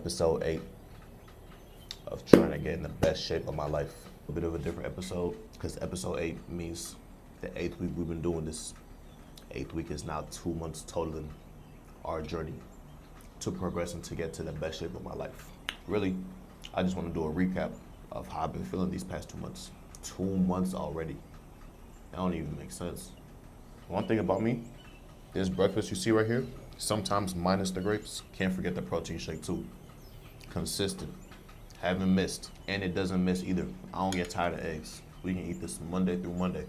episode 8 of trying to get in the best shape of my life. A bit of a different episode because episode 8 means the 8th week we've been doing this. 8th week is now 2 months totaling our journey to progressing to get to the best shape of my life. Really, I just want to do a recap of how I've been feeling these past 2 months. 2 months already. That don't even make sense. One thing about me, this breakfast you see right here, sometimes minus the grapes, can't forget the protein shake too. Consistent, haven't missed, and it doesn't miss either. I don't get tired of eggs. We can eat this Monday through Monday.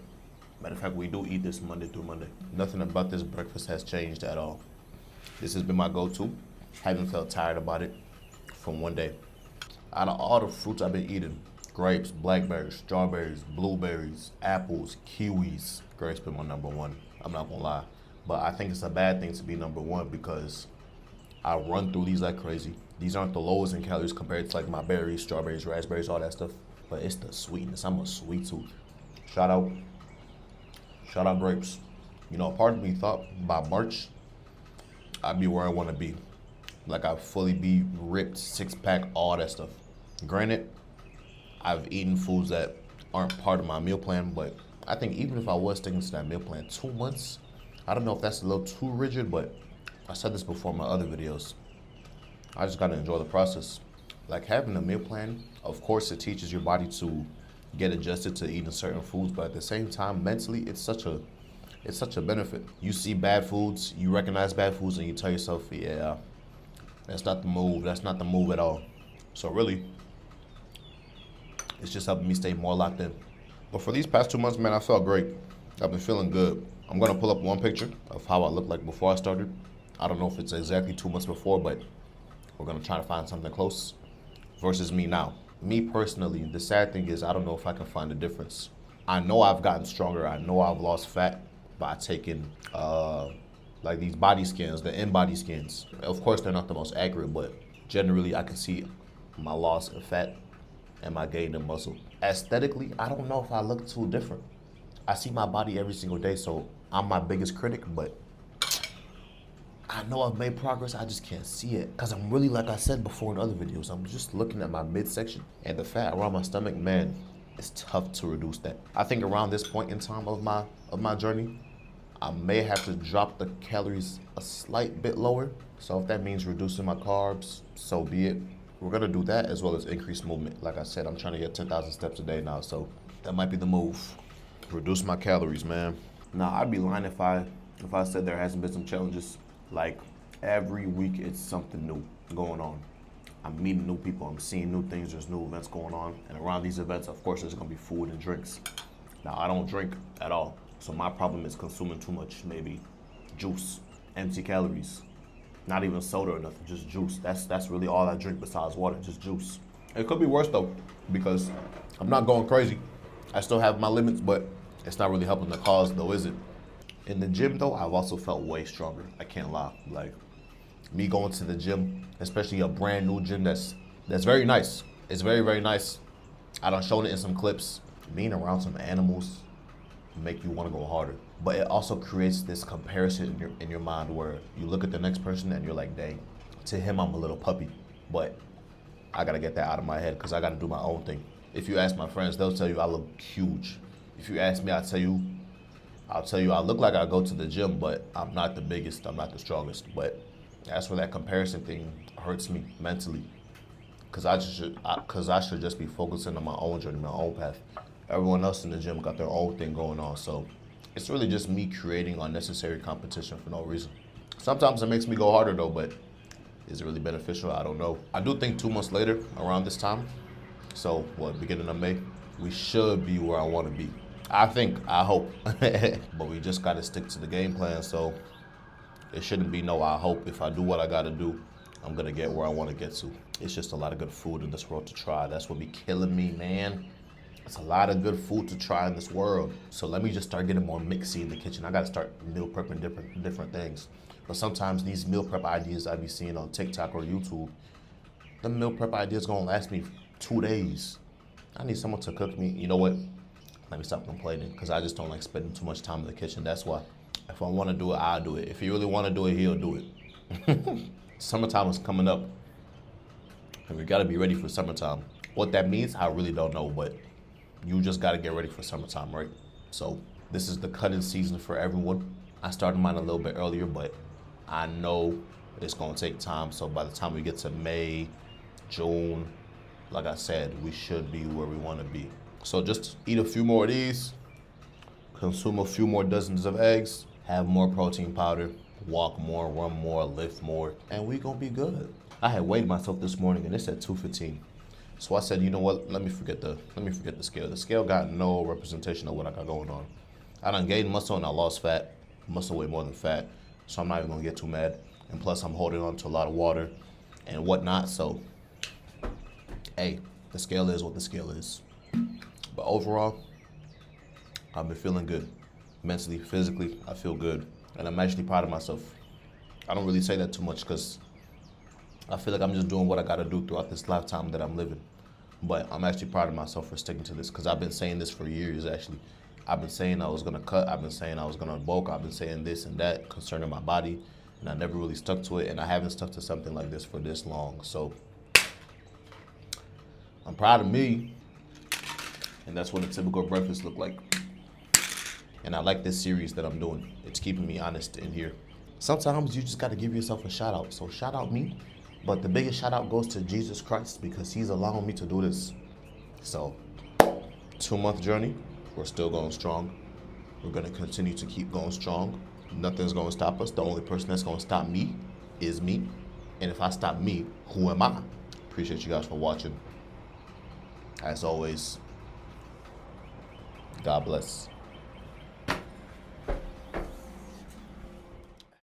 Matter of fact, we do eat this Monday through Monday. Nothing about this breakfast has changed at all. This has been my go-to. Haven't felt tired about it from one day. Out of all the fruits I've been eating, grapes, blackberries, strawberries, blueberries, apples, kiwis, grapes been my number one. I'm not gonna lie. But I think it's a bad thing to be number one because I run through these like crazy. These aren't the lowest in calories compared to like my berries, strawberries, raspberries, all that stuff. But it's the sweetness. I'm a sweet tooth. Shout out grapes. You know, part of me thought by March, I'd be where I want to be. Like I'd fully be ripped, 6-pack, all that stuff. Granted, I've eaten foods that aren't part of my meal plan, but I think even if I was sticking to that meal plan, 2 months, I don't know if that's a little too rigid, but I said this before in my other videos. I just gotta enjoy the process. Like having a meal plan, of course it teaches your body to get adjusted to eating certain foods, but at the same time, mentally, it's such a benefit. You see bad foods, you recognize bad foods, and you tell yourself, yeah, that's not the move, that's not the move at all. So really, it's just helping me stay more locked in. But for these past 2 months, man, I felt great. I've been feeling good. I'm gonna pull up one picture of how I looked like before I started. I don't know if it's exactly 2 months before, but we're gonna try to find something close versus me now. Me personally, the sad thing is I don't know if I can find a difference. I know I've gotten stronger. I know I've lost fat by taking like these body scans, the in-body scans. Of course, they're not the most accurate, but generally I can see my loss in fat and my gain in muscle. Aesthetically, I don't know if I look too different. I see my body every single day, so I'm my biggest critic, but I know I've made progress, I just can't see it. Because I'm really, like I said before in other videos, I'm just looking at my midsection and the fat around my stomach, man, it's tough to reduce that. I think around this point in time of my journey, I may have to drop the calories a slight bit lower. So if that means reducing my carbs, so be it. We're gonna do that as well as increase movement. Like I said, I'm trying to get 10,000 steps a day now, so that might be the move. Reduce my calories, man. Now, I'd be lying if I said there hasn't been some challenges. Like, every week it's something new going on. I'm meeting new people, I'm seeing new things, there's new events going on. And around these events, of course, there's gonna be food and drinks. Now, I don't drink at all. So my problem is consuming too much, maybe juice, empty calories. Not even soda or nothing, just juice. That's really all I drink besides water, just juice. It could be worse though, because I'm not going crazy. I still have my limits, but it's not really helping the cause though, is it? In the gym though, I've also felt way stronger. I can't lie. Like me going to the gym, especially a brand new gym that's very nice. It's very, very nice. I done shown it in some clips. Being around some animals make you want to go harder. But it also creates this comparison in your mind where you look at the next person and you're like, dang, to him I'm a little puppy. But I gotta get that out of my head because I gotta do my own thing. If you ask my friends, they'll tell you I look huge. If you ask me, I'll tell you I look like I go to the gym, but I'm not the biggest, I'm not the strongest. But as for that comparison thing, hurts me mentally. Cause I should just be focusing on my own journey, my own path. Everyone else in the gym got their own thing going on, so it's really just me creating unnecessary competition for no reason. Sometimes it makes me go harder though, but is it really beneficial? I don't know. I do think 2 months later, around this time, so beginning of May, we should be where I want to be. I hope, but we just gotta stick to the game plan, so it shouldn't be no I hope. If I do what I gotta do, I'm gonna get where I wanna get to. It's just a lot of good food in this world to try. That's what be killing me, man. It's a lot of good food to try in this world. So let me just start getting more mixy in the kitchen. I gotta start meal prepping different things. But sometimes these meal prep ideas I be seeing on TikTok or YouTube, the meal prep ideas gonna last me 2 days. I need someone to cook me. You know what? Let me stop complaining because I just don't like spending too much time in the kitchen. That's why. If I want to do it, I'll do it. If he really want to do it, he'll do it. Summertime is coming up. And we gotta be ready for summertime. What that means, I really don't know, but you just gotta get ready for summertime, right? So this is the cutting season for everyone. I started mine a little bit earlier, but I know it's gonna take time. So by the time we get to May, June, like I said, we should be where we wanna be. So just eat a few more of these, consume a few more dozens of eggs, have more protein powder, walk more, run more, lift more, and we gonna be good. I had weighed myself this morning and it said 215. So I said, you know what? Let me forget the scale. The scale got no representation of what I got going on. I done gained muscle and I lost fat. Muscle weigh more than fat, so I'm not even gonna get too mad. And plus, I'm holding on to a lot of water and whatnot. So, hey, the scale is what the scale is. But overall, I've been feeling good. Mentally, physically, I feel good. And I'm actually proud of myself. I don't really say that too much because I feel like I'm just doing what I gotta do throughout this lifetime that I'm living. But I'm actually proud of myself for sticking to this because I've been saying this for years, actually. I've been saying I was gonna cut, I've been saying I was gonna bulk, I've been saying this and that concerning my body, and I never really stuck to it, and I haven't stuck to something like this for this long. So I'm proud of me, and that's what a typical breakfast look like. And I like this series that I'm doing. It's keeping me honest in here. Sometimes you just gotta give yourself a shout out. So shout out me, but the biggest shout out goes to Jesus Christ because he's allowing me to do this. So 2-month journey, we're still going strong. We're gonna continue to keep going strong. Nothing's gonna stop us. The only person that's gonna stop me is me. And if I stop me, who am I? Appreciate you guys for watching. As always, God bless.